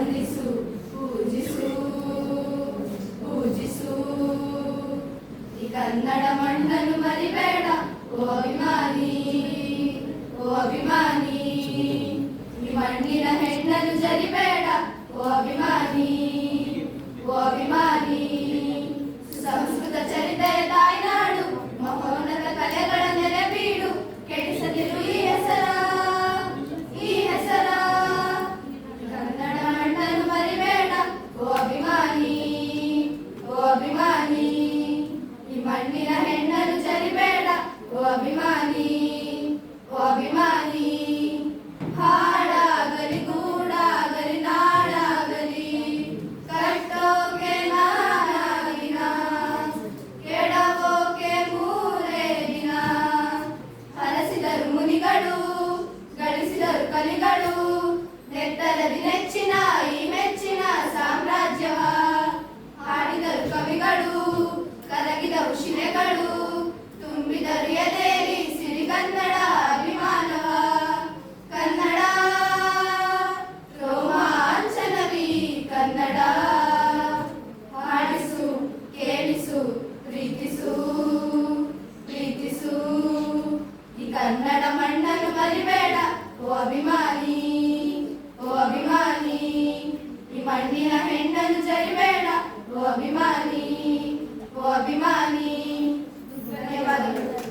ವಂದಿಸು ಪೂಜಿಸು ಪೂಜಿಸು ಈ ಕನ್ನಡ ಮಣ್ಣನ್ನು ಮರಿಬೇಡ ಓ ಅಭಿಮಾನಿ ಓ ಅಭಿಮಾನಿ ಈ ಮಣ್ಣಿನ ಹೆಣ್ಣನ್ನು ಜರಿಬೇಡ ಓ ಅಭಿಮಾನಿ ಓ ಅಭಿಮಾನಿ ಸಂಸ್ಕೃತ ಚರಿತೆಯ ತಾಯ್ನಾಡು ಮಹೋನ್ನತ ಕಲೆಗಳ ನೆಲೆ ಬೀಡು ಕೆಡಿಸದಿರು ಈ ಹೆಸರ ಈ ಹೆಸರ ಕನ್ನಡ ಮಣ್ಣನ್ನು ಮರಿಬೇಡ ಓ ಅಭಿಮಾನಿ ಓ ಅಭಿಮಾನಿ ಈ ಮಣ್ಣಿನ ಹೆಣ್ಣನ್ನು ಜರಿಬೇಡ ಓ ಅಭಿಮಾನಿ ಓ ಅಭಿಮಾನಿ ಹಾಡಾಗಲಿ ಗೂಡಾಗಲಿ ನಾಡಾಗಲಿ ಕಟ್ಟೋಕೆ ನಾನಾಗಿನ ಕೆಡವೋಕೆ ಮೂರೇ ದಿನ ಹರಸಿದರು ಮುನಿಗಳು ಗಳಿಸಿದರು ಕಲಿಗಳು ನೆತ್ತರದಿ ನೆಚ್ಚಿನ ಈ ಮೆಚ್ಚಿನ ಸಾಮ್ರಾಜ್ಯವ ಹಾಡಿದರು ಕವಿಗಳು ಕರಗಿದವು ಶಿಲೆಗಳು ತುಂಬಿದರು ಎದೆಯಲ್ಲಿ ಸಿರಿಗನ್ನಡ ಅಭಿಮಾನವ ಕನ್ನಡ ರೋಮಾಂಚನವಿ ಕನ್ನಡ ಹಾಡಿಸು ಕೇಳಿಸು ಪ್ರೀತಿಸು ಪ್ರೀತಿಸು ಈ ಕನ್ನಡ ಮಣ್ಣನ್ನು ಮರಿಬೇಡ ಓ ಅಭಿಮಾನಿ ಓ ಅಭಿಮಾನಿ ಈ ಮಣ್ಣಿನ ಹೆಣ್ಣನ್ನು ಜರಿಬೇಡ ಓ ಅಭಿಮಾನಿ ಓ ಅಭಿಮಾನಿ ಧನ್ಯವಾದಗಳು.